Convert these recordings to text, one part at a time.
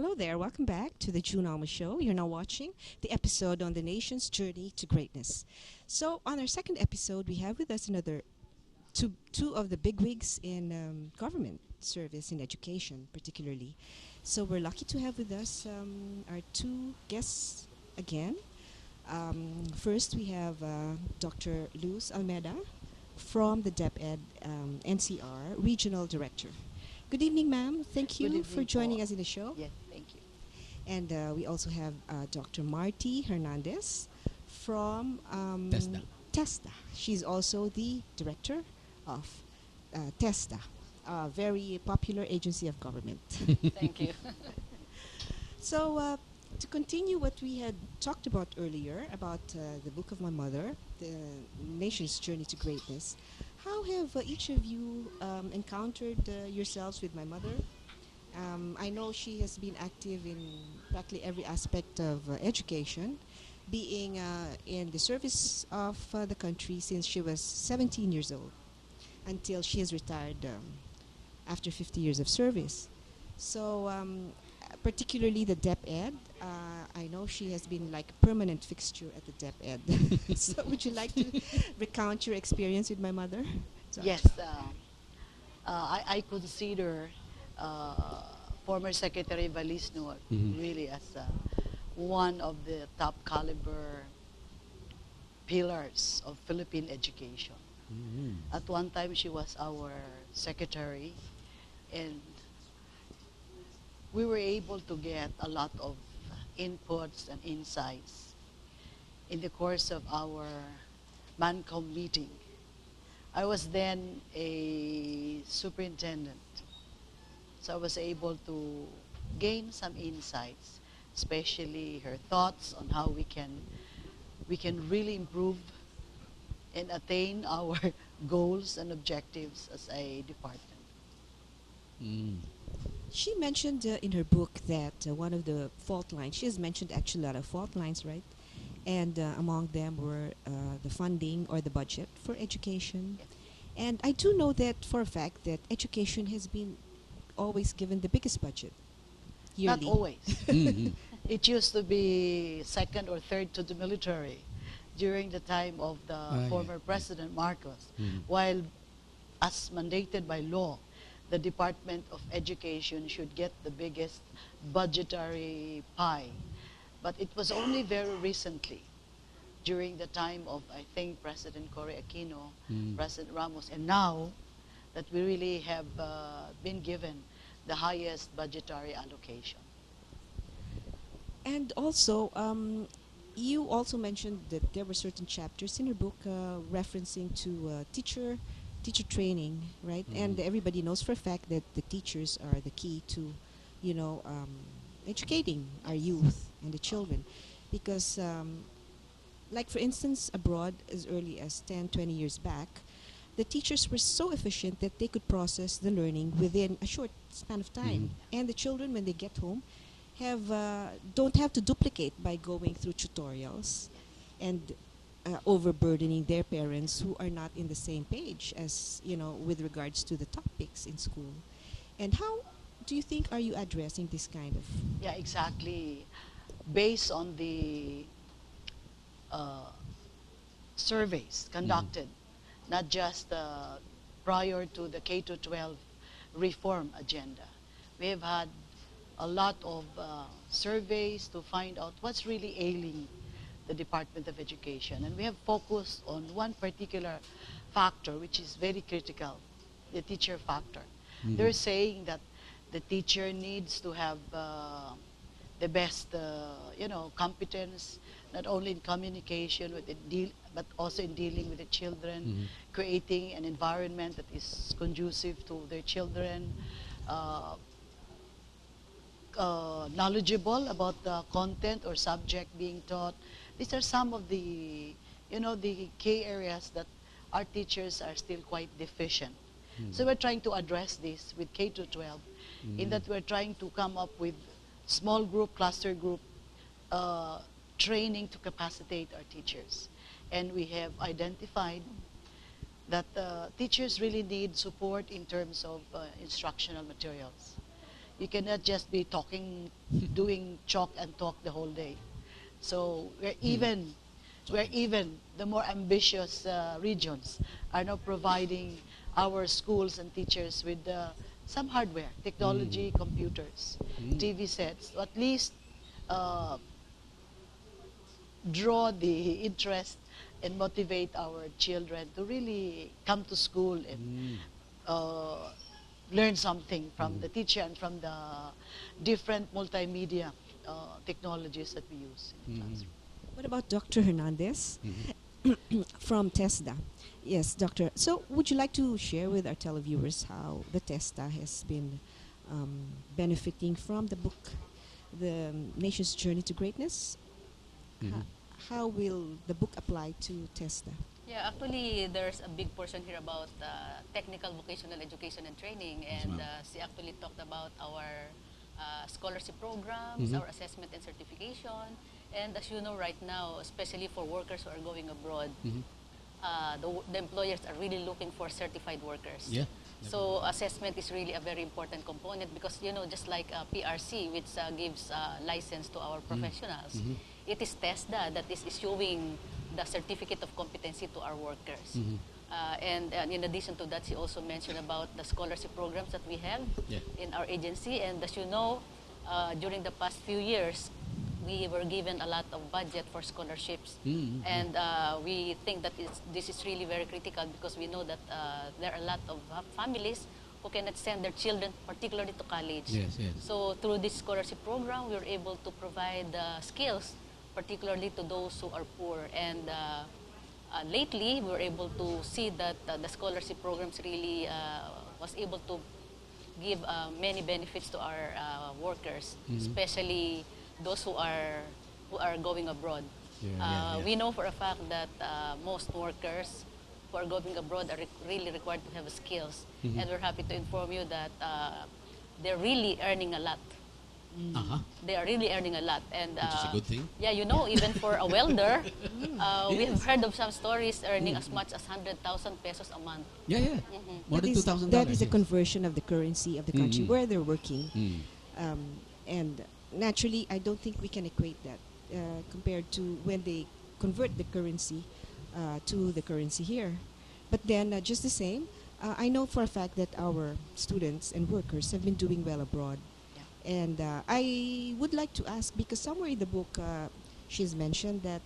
Hello there, welcome back to the June Alma Show. You're now watching the episode on the nation's journey to greatness. So, on our second episode, we have with us another two of the bigwigs in government service in education, particularly. So, we're lucky to have with us our two guests again. First, we have Dr. Luz Almeida from the DepEd NCR Regional Director. Good evening, ma'am. Thank Good you for evening joining po. us in the show. Yes, thank you. And we also have Dr. Marty Hernandez from TESDA. TESDA. She's also the director of TESDA, a very popular agency of government. Thank you. So, to continue what we had talked about earlier about the book of my mother, The Nation's Journey to Greatness, how have each of you encountered yourselves with my mother? I know she has been active in practically every aspect of education, being in the service of the country since she was 17 years old until she has retired after 50 years of service. So, particularly the DepEd, I know she has been like a permanent fixture at the DepEd. So, would you like to recount your experience with my mother? So- Yes, I consider former Secretary Valis Noor really as one of the top caliber pillars of Philippine education. At one time, she was our secretary, and we were able to get a lot of inputs and insights in the course of our MANCOM meeting. I was then a superintendent, so I was able to gain some insights, especially her thoughts on how we can really improve and attain our goals and objectives as a department. Mm. She mentioned in her book that one of the fault lines, she has mentioned actually a lot of fault lines, right? And among them were the funding or the budget for education. Yes. And I do know that for a fact that education has been always given the biggest budget yearly. Not always. Mhm. It used to be second or third to the military during the time of the yeah. former President Marcos, Mhm. while as mandated by law, the Department of Education should get the biggest budgetary pie. But it was only very recently, during the time of, I think, President Cory Aquino, Mm. President Ramos, and now that we really have been given the highest budgetary allocation. And also, you also mentioned that there were certain chapters in your book referencing to teacher training, right? And Mhm. everybody knows for a fact that the teachers are the key to, educating our youth and the children, because, like for instance, abroad as early as 10, 20 years back, the teachers were so efficient that they could process the learning within a short span of time, and the children, when they get home, don't have to duplicate by going through tutorials and overburdening their parents who are not in the same page as with regards to the topics in school. And how do you think are you addressing this kind of? Yeah, exactly. Based on the uh, surveys conducted, not just prior to the K to 12 reform agenda, we have had a lot of surveys to find out what's really ailing the Department of Education. And we have focused on one particular factor, which is very critical, the teacher factor. They're saying that the teacher needs to have the best, competence, not only in communication with but also in dealing with the children, creating an environment that is conducive to their children, uh, knowledgeable about the content or subject being taught. These are some of the key areas that our teachers are still quite deficient. So we're trying to address this with K to 12, in that we're trying to come up with small group, cluster group training to capacitate our teachers. And we have identified that teachers really need support in terms of instructional materials. You cannot just be talking, doing chalk and talk the whole day. So we're even the more ambitious regions are now providing our schools and teachers with some hardware, technology, computers, TV sets, to at least uh, draw the interest and motivate our children to really come to school and uh, learn something from the teacher and from the different multimedia technologies that we use in the classroom. What about Dr. Hernandez from TESDA? Yes, Doctor. So, would you like to share with our televiewers how the TESDA has been benefiting from the book, The Nation's Journey to Greatness? Mhm. How will the book apply to TESDA? Yeah, actually, there's a big portion here about technical vocational education and training, Yes, and ma'am. she actually talked about our scholarship programs, our assessment and certification, and as you know right now, especially for workers who are going abroad, the employers are really looking for certified workers. Yeah. So assessment is really a very important component because just like PRC, which gives license to our professionals, it is TESDA that is issuing the certificate of competency to our workers. And in addition to that, she also mentioned about the scholarship programs that we have Yeah. in our agency. And as you know, during the past few years, we were given a lot of budget for scholarships. And we think that this is really very critical because we know that there are a lot of families who cannot send their children, particularly to college. Yes, yes. So through this scholarship program, we were able to provide skills, particularly to those who are poor. And lately, we were able to see that the scholarship programs really was able to give many benefits to our workers, especially those who are going abroad. Yeah. We know for a fact that most workers who are going abroad are really required to have skills, and we're happy to inform you that they're really earning a lot. Uh-huh. They are really earning a lot, and Which is a good thing. yeah, even for a welder, we have Yes. heard of some stories earning as much as 100,000 pesos a month. Yeah, yeah. More That than is- $2,000. That is a yes. conversion of the currency of the country Mhm. where they're working. Mm. And naturally, I don't think we can equate that compared to when they convert the currency to the currency here. But then, just the same, I know for a fact that our students and workers have been doing well abroad. And I would like to ask, because somewhere in the book she's mentioned that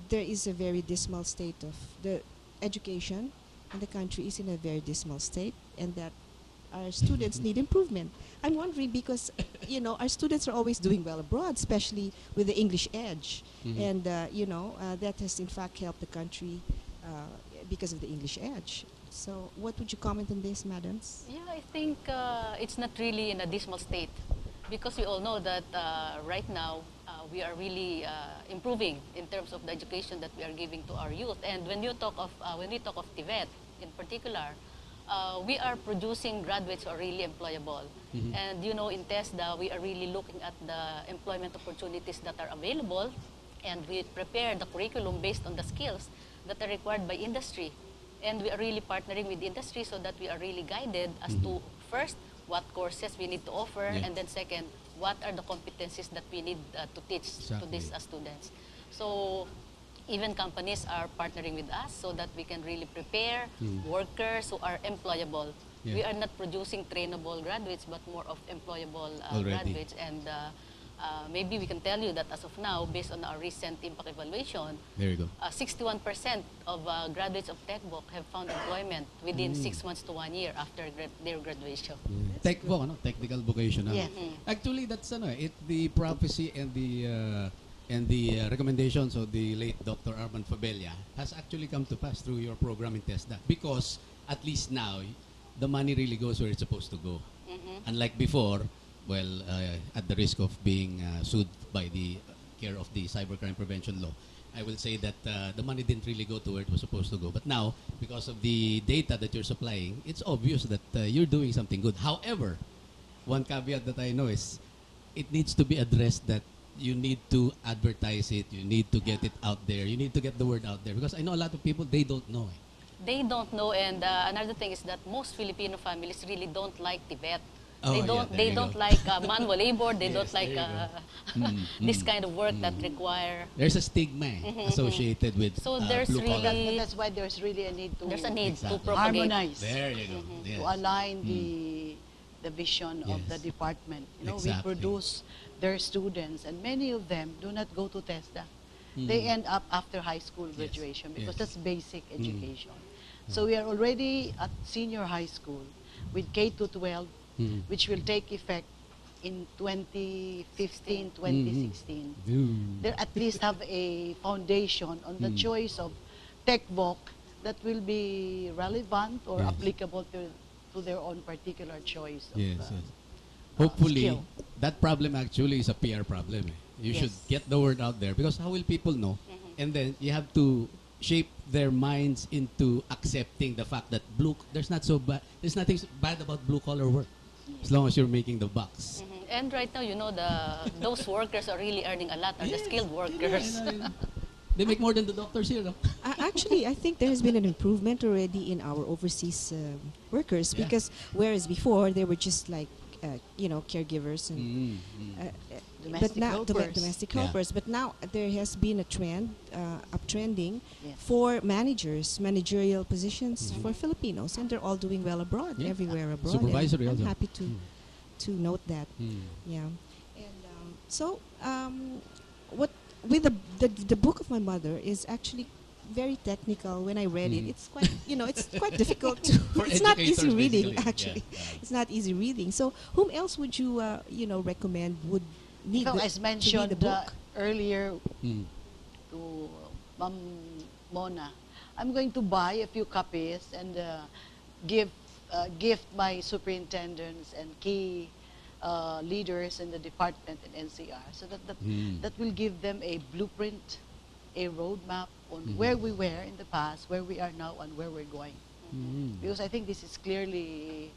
there is a very dismal state of the education in the country is in a very dismal state, and that our students need improvement. I'm wondering because our students are always doing well abroad, especially with the English edge, and that has in fact helped the country because of the English edge. So, what would you comment on this, madams? Yeah, I think it's not really in a dismal state because we all know that right now we are really improving in terms of the education that we are giving to our youth. And when we talk of TVET in particular, we are producing graduates who are really employable. And in TESDA, we are really looking at the employment opportunities that are available, and we prepare the curriculum based on the skills that are required by industry. And we are really partnering with the industry so that we are really guided as to first what courses we need to offer, Yeah. and then second, what are the competencies that we need to teach to these Exactly. students. So even companies are partnering with us so that we can really prepare workers who are employable. Yeah. We are not producing trainable graduates, but more of employable Already. graduates. And maybe we can tell you that as of now, based on our recent impact evaluation, There you go. 61% of graduates of TechVoc have found employment within 6 months to 1 year after their graduation. Techvo, technical vocational. Yeah. Actually, that's the prophecy and the recommendations of the late Dr. Armand Fabella has actually come to pass through your program in TESDA, because at least now the money really goes where it's supposed to go. Unlike before, well, at the risk of being sued by the care of the cybercrime prevention law, I will say that the money didn't really go to where it was supposed to go. But now, because of the data that you're supplying, it's obvious that you're doing something good. However, one caveat that I know is it needs to be addressed that you need to advertise it, you need to get it out there, you need to get the word out there. Because I know a lot of people, they don't know. They don't know, and another thing is that most Filipino families really don't like TVET Oh, They yeah, don't. there They you don't go. like manual labor. They Yes, don't like there you go. this kind of work that require. There's a stigma associated with So there's blue collar. really- That's why there's really a need to There's a need to Exactly. propagate. harmonize, There you go. Yes. to align the vision of the Yes. department. You know, Exactly. we produce their students, and many of them do not go to TESDA. They end up after high school graduation because Yes. that's basic education. So we are already at senior high school with K to 12, which will take effect in 2015, 2016. They at least have a foundation on the choice of tech voc that will be relevant or Yes. applicable to their own particular choice of, Yes, yes. Hopefully, skill. that problem actually is a PR problem. You should Yes. get the word out there because how will people know? And then you have to shape their minds into accepting the fact that there's nothing bad about blue collar work as long as you're making the bucks. And right now, you know, those workers are really earning a lot. Are the Yes, skilled workers? yeah, you know, they make more than the doctors here. No? Actually, I think there has been an improvement already in our overseas workers Yeah. because whereas before they were just like, caregivers and Domestic but now helpers. domestic Yeah. helpers. But now there has been a trend, uptrending Yes. for managerial positions for Filipinos, and they're all doing well abroad, Yeah. everywhere abroad. Supervisory and I'm also. happy to note that. Yeah, and what with the book of my mother is actually very technical. When I read it, it's quite it's quite difficult to. For It's not easy educators, reading basically. actually. Yeah. It's not easy reading. So whom else would you recommend would need So the, as to read mentioned the book? earlier Mm. to Ma'am Mona, I'm going to buy a few copies and gift my superintendents and key leaders in the department in NCR, so that will give them a blueprint, a roadmap on where we were in the past, where we are now, and where we're going. Because I think this is clearly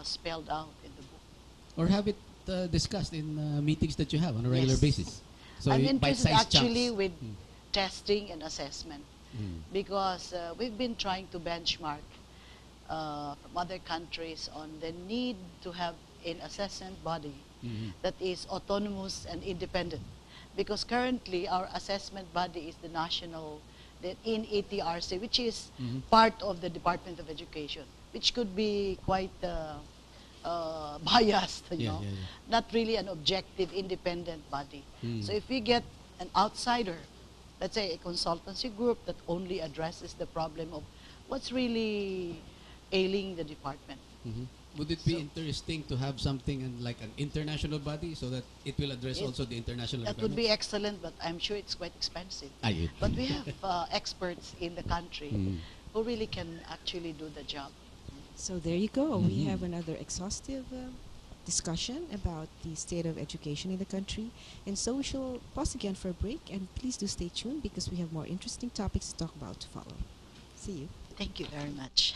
spelled out in the book. Or have it discussed in meetings that you have on a regular Yes. basis. So I'm you- interested bite-sized actually chunks. with testing and assessment because we've been trying to benchmark from other countries on the need to have an assessment body that is autonomous and independent. Because currently our assessment body is the in ATRC, which is part of the Department of Education, which could be quite biased, you Yeah, know, yeah, yeah. not really an objective, independent body. So if we get an outsider, let's say a consultancy group that only addresses the problem of what's really ailing the department. Would it be interesting to have something like an international body so that it will address also the international That would be requirements? excellent, but I'm sure it's quite expensive. Ayun. But we have experts in the country who really can actually do the job. So there you go. We have another exhaustive discussion about the state of education in the country. And so we shall pause again for a break. And please do stay tuned because we have more interesting topics to talk about to follow. See you. Thank you very much.